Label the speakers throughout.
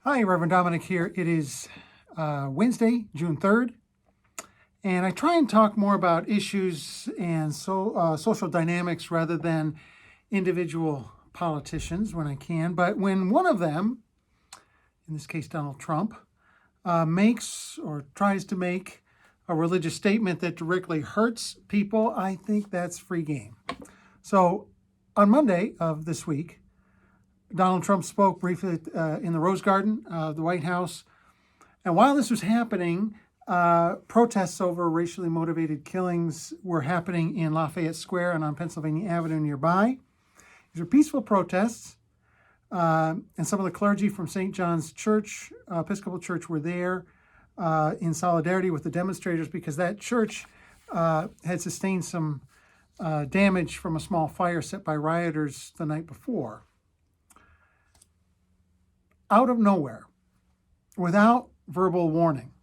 Speaker 1: Hi, Reverend Dominic here. It is Wednesday, June 3rd, and I try and talk more about issues and social dynamics rather than individual politicians when I can. But when one of them, in this case Donald Trump, makes or tries to make a religious statement that directly hurts people, I think that's free game. So on Monday of this week, Donald Trump spoke briefly in the Rose Garden of the White House. And while this was happening, protests over racially motivated killings were happening in Lafayette Square and on Pennsylvania Avenue nearby. These are peaceful protests. And some of the clergy from St. John's Church, Episcopal Church, were there in solidarity with the demonstrators because that church had sustained some damage from a small fire set by rioters the night before. Out of nowhere, without verbal warning,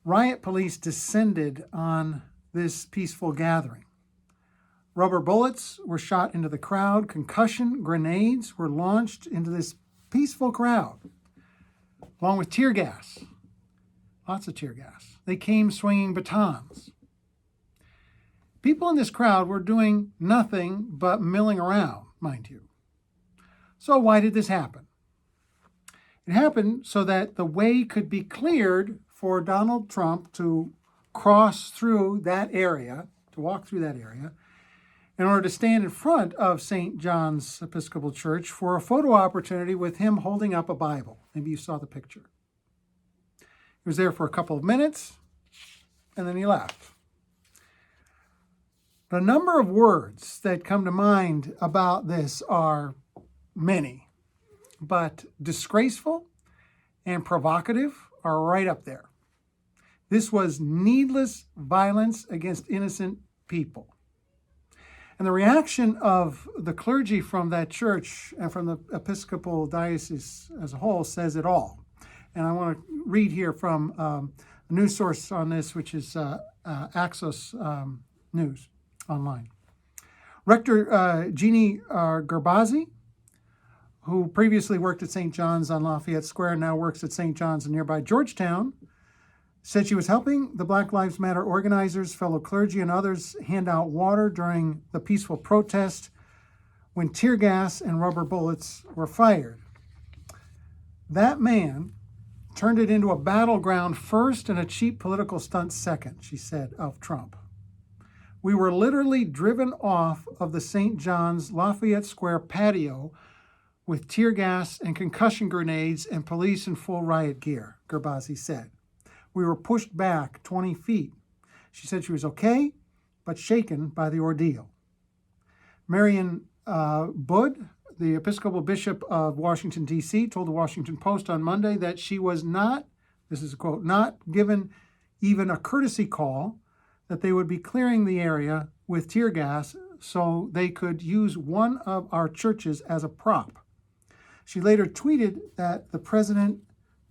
Speaker 1: riot police descended on this peaceful gathering. Rubber bullets were shot into the crowd. Concussion grenades were launched into this peaceful crowd, along with tear gas, lots of tear gas. They came swinging batons. People in this crowd were doing nothing but milling around, mind you. So why did this happen? It happened so that the way could be cleared for Donald Trump to cross through that area, to walk through that area, in order to stand in front of St. John's Episcopal Church for a photo opportunity with him holding up a Bible. Maybe you saw the picture. He was there for a couple of minutes, and then he left. The number of words that come to mind about this are many, but disgraceful and provocative are right up there. This was needless violence against innocent people. And the reaction of the clergy from that church and from the Episcopal diocese as a whole says it all. And I want to read here from a news source on this, which is Axios News online. Rector Jeannie Gerbazi, who previously worked at St. John's on Lafayette Square and now works at St. John's in nearby Georgetown, said she was helping the Black Lives Matter organizers, fellow clergy, and others hand out water during the peaceful protest when tear gas and rubber bullets were fired. That man turned it into a battleground first and a cheap political stunt second, she said of Trump. We were literally driven off of the St. John's Lafayette Square patio with tear gas and concussion grenades and police in full riot gear, Gerbazi said. We were pushed back 20 feet. She said she was okay, but shaken by the ordeal. Marion Budd, the Episcopal Bishop of Washington, D.C., told the Washington Post on Monday that she was not, this is a quote, not given even a courtesy call that they would be clearing the area with tear gas so they could use one of our churches as a prop. She later tweeted that the president,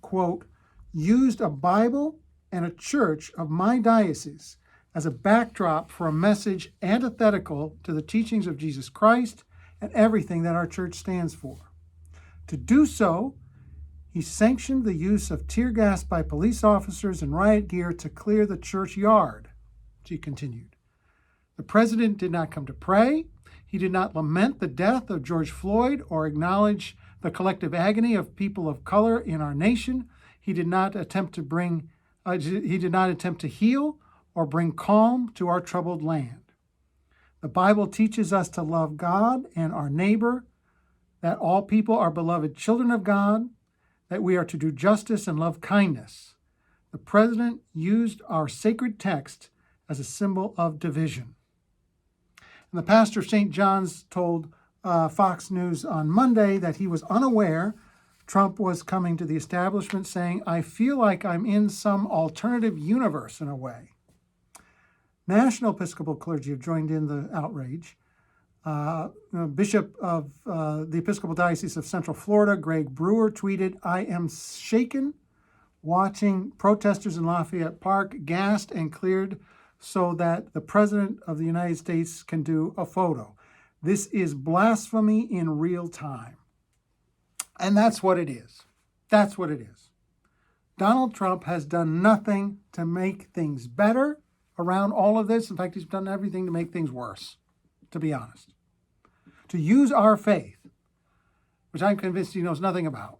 Speaker 1: quote, used a Bible and a church of my diocese as a backdrop for a message antithetical to the teachings of Jesus Christ and everything that our church stands for. To do so, he sanctioned the use of tear gas by police officers and riot gear to clear the church yard, she continued. The president did not come to pray. He did not lament the death of George Floyd or acknowledge the collective agony of people of color in our nation. He did not attempt to heal or bring calm to our troubled land. The Bible teaches us to love God and our neighbor, that all people are beloved children of God, that we are to do justice and love kindness. The president used our sacred text as a symbol of division. And the pastor of St. John's told Fox News on Monday that he was unaware Trump was coming to the establishment, saying, I feel like I'm in some alternative universe in a way. National Episcopal clergy have joined in the outrage. Bishop of the Episcopal Diocese of Central Florida, Greg Brewer, tweeted, I am shaken watching protesters in Lafayette Park gassed and cleared so that the President of the United States can do a photo. This is blasphemy in real time. And that's what it is. That's what it is. Donald Trump has done nothing to make things better around all of this. In fact, he's done everything to make things worse, to be honest. To use our faith, which I'm convinced he knows nothing about,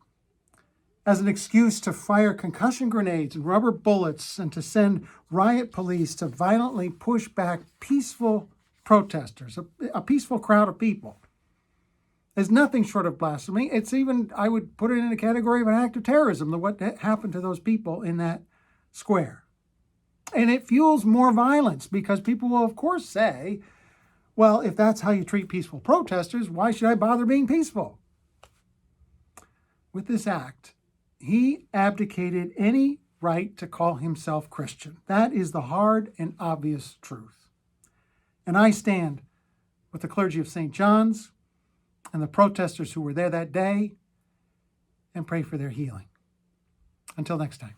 Speaker 1: as an excuse to fire concussion grenades and rubber bullets and to send riot police to violently push back peaceful protesters, a peaceful crowd of people, is nothing short of blasphemy. It's even, I would put it in a category of an act of terrorism, what happened to those people in that square. And it fuels more violence because people will, of course, say, well, if that's how you treat peaceful protesters, why should I bother being peaceful? With this act, he abdicated any right to call himself Christian. That is the hard and obvious truth. And I stand with the clergy of St. John's and the protesters who were there that day and pray for their healing. Until next time.